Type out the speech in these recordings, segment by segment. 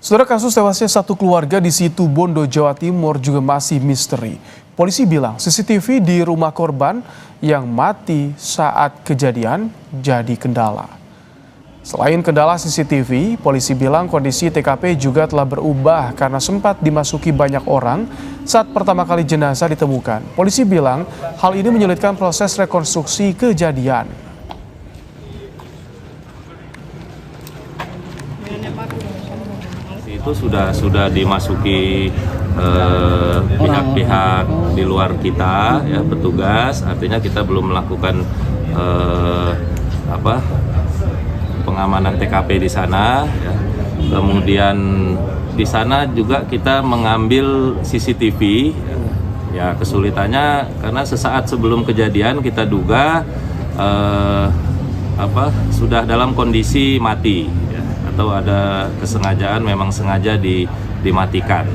Saudara, kasus tewasnya satu keluarga di Situbondo, Jawa Timur juga masih misteri. Polisi bilang CCTV di rumah korban yang mati saat kejadian jadi kendala. Selain kendala CCTV, polisi bilang kondisi TKP juga telah berubah karena sempat dimasuki banyak orang saat pertama kali jenazah ditemukan. Polisi bilang hal ini menyulitkan proses rekonstruksi kejadian. Itu sudah dimasuki pihak-pihak di luar kita, ya, petugas. Artinya kita belum melakukan pengamanan TKP di sana. Ya. Kemudian di sana juga kita mengambil CCTV. Ya, kesulitannya karena sesaat sebelum kejadian kita duga sudah dalam kondisi mati. Ya, atau ada kesengajaan, memang sengaja dimatikan.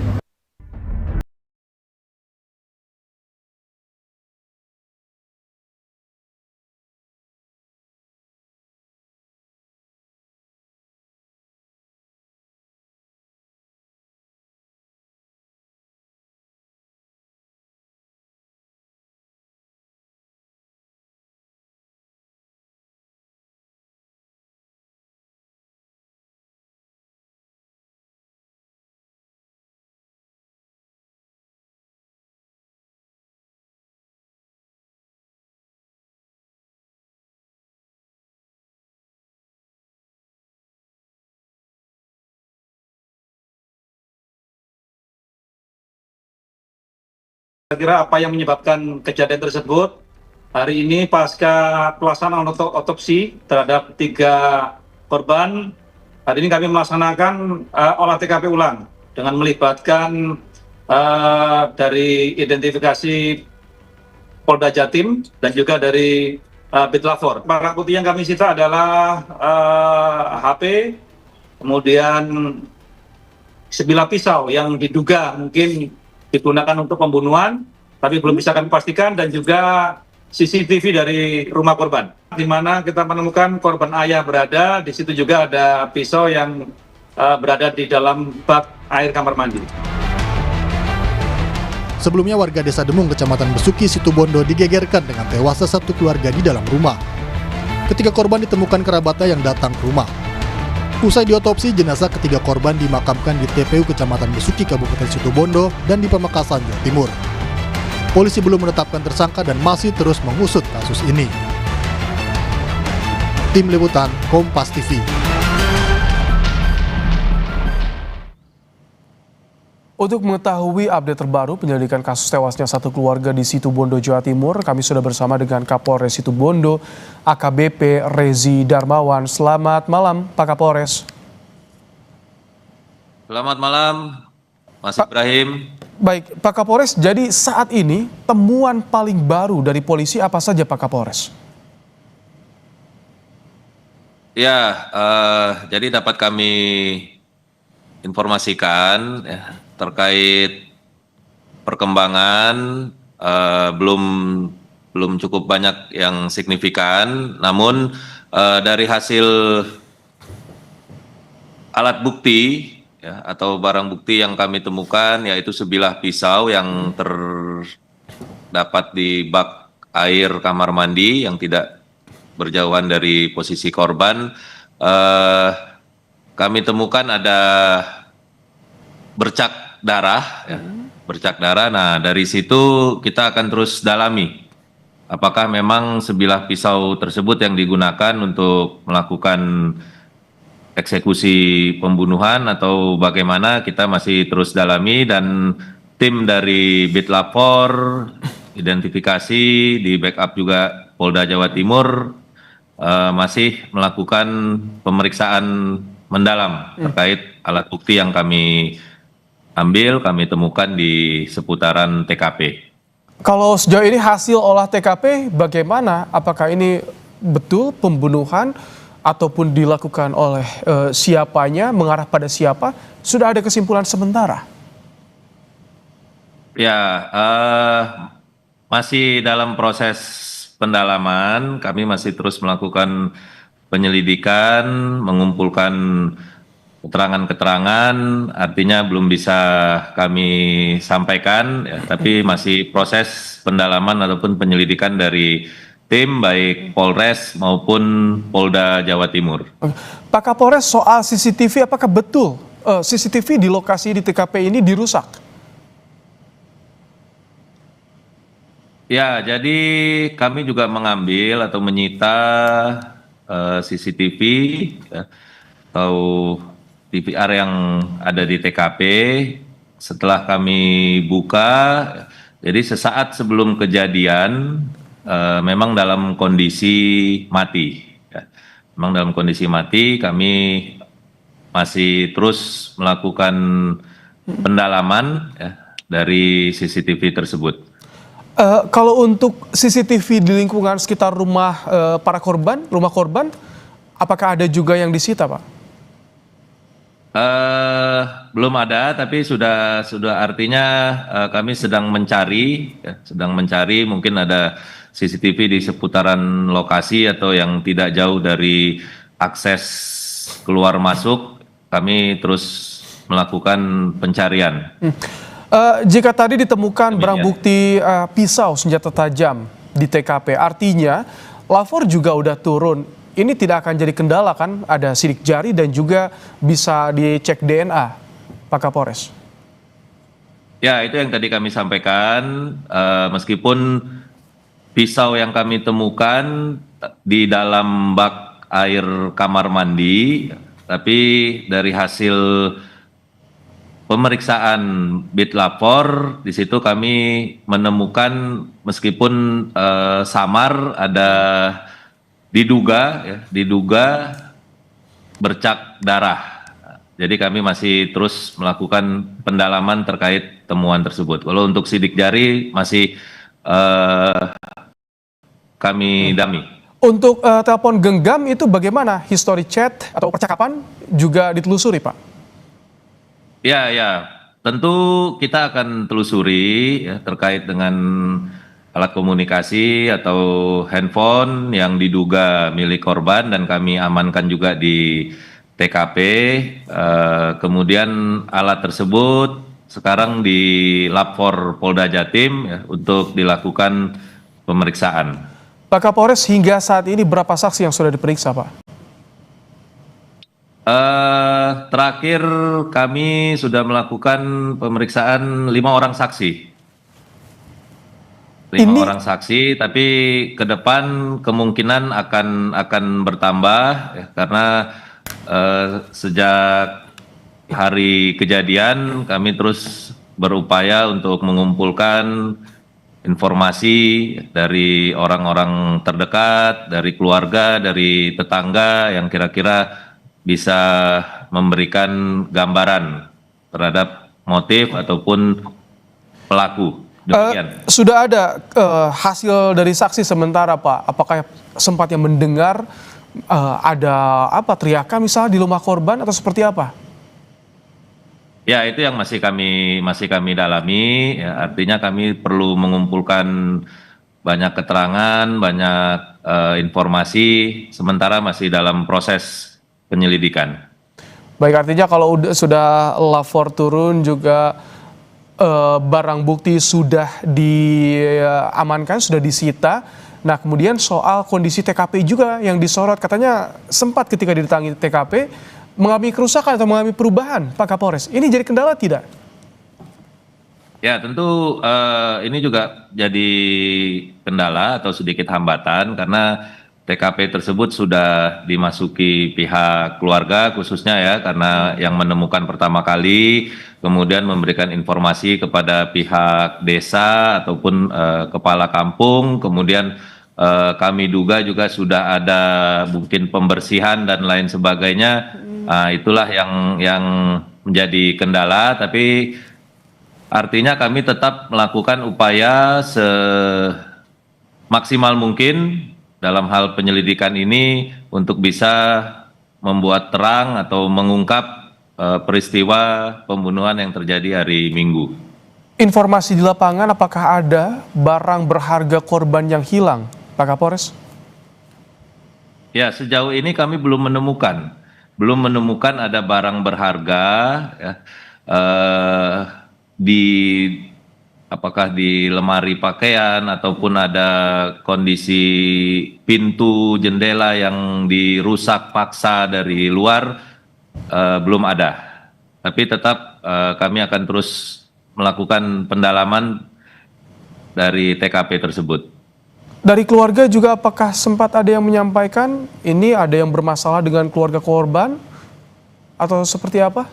Kira apa yang menyebabkan kejadian tersebut? Hari ini pasca pelaksanaan otopsi terhadap 3 korban, hari ini kami melaksanakan olah TKP ulang dengan melibatkan dari identifikasi Polda Jatim dan juga dari Bitlapor. Barang bukti yang kami sita adalah HP, kemudian sebilah pisau yang diduga mungkin digunakan untuk pembunuhan, tapi belum bisa kami pastikan, dan juga CCTV dari rumah korban, di mana kita menemukan korban ayah berada. Di situ juga ada pisau yang berada di dalam bak air kamar mandi. Sebelumnya warga Desa Demung, Kecamatan Besuki, Situbondo digegerkan dengan tewasnya satu keluarga di dalam rumah. Ketika korban ditemukan kerabatnya yang datang ke rumah. Usai diotopsi, jenazah ketiga korban dimakamkan di TPU Kecamatan Besuki, Kabupaten Situbondo, dan di Pamekasan, Jawa Timur. Polisi belum menetapkan tersangka dan masih terus mengusut kasus ini. Tim Liputan Kompas TV. Untuk mengetahui update terbaru penyelidikan kasus tewasnya satu keluarga di Situbondo, Jawa Timur, kami sudah bersama dengan Kapolres Situbondo, AKBP Rezi Darmawan. Selamat malam, Pak Kapolres. Selamat malam, Mas Ibrahim. Baik, Pak Kapolres, jadi saat ini temuan paling baru dari polisi apa saja, Pak Kapolres? Ya, jadi dapat kami informasikan ya, terkait perkembangan belum cukup banyak yang signifikan, namun dari hasil alat bukti ya, atau barang bukti yang kami temukan, yaitu sebilah pisau yang terdapat di bak air kamar mandi yang tidak berjauhan dari posisi korban. Kami temukan ada bercak darah, ya, bercak darah. Nah, dari situ kita akan terus dalami apakah memang sebilah pisau tersebut yang digunakan untuk melakukan eksekusi pembunuhan atau bagaimana, kita masih terus dalami, dan tim dari Bitlapor identifikasi di backup juga Polda Jawa Timur masih melakukan pemeriksaan mendalam terkait alat bukti yang kami ambil, kami temukan di seputaran TKP. Kalau sejauh ini hasil olah TKP bagaimana? Apakah ini betul pembunuhan ataupun dilakukan oleh siapanya, mengarah pada siapa? Sudah ada kesimpulan sementara? Ya, masih dalam proses pendalaman, kami masih terus melakukan penyelidikan, mengumpulkan keterangan-keterangan artinya belum bisa kami sampaikan, ya, tapi masih proses pendalaman ataupun penyelidikan dari tim baik Polres maupun Polda Jawa Timur. Pak Kapolres, soal CCTV, apakah betul CCTV di lokasi di TKP ini dirusak? Ya, jadi kami juga mengambil atau menyita CCTV, ya, atau DVR yang ada di TKP. Setelah kami buka, jadi sesaat sebelum kejadian memang dalam kondisi mati. Ya. Memang dalam kondisi mati, kami masih terus melakukan pendalaman, ya, dari CCTV tersebut. Kalau untuk CCTV di lingkungan sekitar rumah rumah korban, apakah ada juga yang disita, Pak? Belum ada, tapi sudah artinya kami sedang mencari, ya, mungkin ada CCTV di seputaran lokasi atau yang tidak jauh dari akses keluar masuk. Kami terus melakukan pencarian. Jika tadi ditemukan barang bukti pisau senjata tajam di TKP, artinya lapor juga udah turun. Ini tidak akan jadi kendala kan? Ada sidik jari dan juga bisa dicek DNA, Pak Kapolres. Ya, itu yang tadi kami sampaikan. Meskipun pisau yang kami temukan di dalam bak air kamar mandi, tapi dari hasil pemeriksaan bit lapor di situ kami menemukan meskipun samar ada diduga bercak darah. Jadi kami masih terus melakukan pendalaman terkait temuan tersebut. Kalau untuk sidik jari masih kami dalami. Untuk telepon genggam itu bagaimana? Histori chat atau percakapan juga ditelusuri, Pak? Ya, tentu kita akan telusuri, ya, terkait dengan alat komunikasi atau handphone yang diduga milik korban dan kami amankan juga di TKP. Kemudian alat tersebut sekarang di Lapor Polda Jatim, ya, untuk dilakukan pemeriksaan. Pak Kapolres, hingga saat ini berapa saksi yang sudah diperiksa, Pak? Terakhir kami sudah melakukan pemeriksaan 5 orang saksi. 5 orang saksi, tapi ke depan kemungkinan akan bertambah, ya, karena sejak hari kejadian kami terus berupaya untuk mengumpulkan informasi dari orang-orang terdekat, dari keluarga, dari tetangga yang kira-kira bisa memberikan gambaran terhadap motif ataupun pelaku. Demikian. Sudah ada hasil dari saksi sementara, Pak? Apakah sempat yang mendengar ada teriakan misalnya di rumah korban atau seperti apa? Ya, itu yang masih kami dalami. Ya, artinya kami perlu mengumpulkan banyak keterangan, banyak informasi. Sementara masih dalam proses penyelidikan. Baik, artinya kalau sudah lapor turun juga barang bukti sudah diamankan, sudah disita. Nah, kemudian soal kondisi TKP juga yang disorot, katanya sempat ketika didatangi TKP mengalami kerusakan atau mengalami perubahan, Pak Kapolres. Ini jadi kendala tidak? Ya, tentu ini juga jadi kendala atau sedikit hambatan karena TKP tersebut sudah dimasuki pihak keluarga khususnya, ya, karena yang menemukan pertama kali, kemudian memberikan informasi kepada pihak desa ataupun kepala kampung, kemudian kami duga juga sudah ada mungkin pembersihan dan lain sebagainya. Itulah yang menjadi kendala, tapi artinya kami tetap melakukan upaya semaksimal mungkin dalam hal penyelidikan ini untuk bisa membuat terang atau mengungkap peristiwa pembunuhan yang terjadi hari Minggu. Informasi di lapangan, apakah ada barang berharga korban yang hilang, Pak Kapolres? Ya, sejauh ini kami belum menemukan. belum menemukan ada barang berharga ya, di apakah di lemari pakaian ataupun ada kondisi pintu jendela yang dirusak paksa dari luar, belum ada. Tapi tetap kami akan terus melakukan pendalaman dari TKP tersebut. Dari keluarga juga apakah sempat ada yang menyampaikan ini ada yang bermasalah dengan keluarga korban atau seperti apa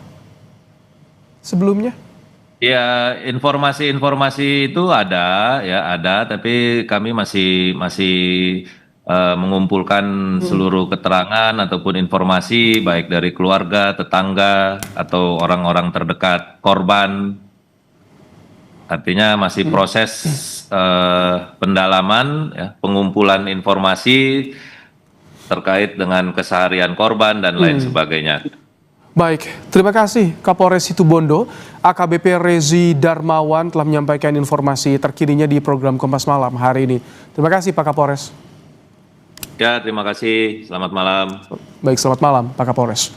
sebelumnya? Ya, informasi-informasi itu ada, ya ada, tapi kami masih mengumpulkan seluruh keterangan ataupun informasi baik dari keluarga, tetangga atau orang-orang terdekat korban. Artinya masih proses pendalaman, ya, pengumpulan informasi terkait dengan keseharian korban dan lain sebagainya. Baik, terima kasih Kapolres Situbondo, AKBP Rezi Darmawan telah menyampaikan informasi terkininya di program Kompas Malam hari ini. Terima kasih Pak Kapolres. Ya, terima kasih. Selamat malam. Baik, selamat malam Pak Kapolres.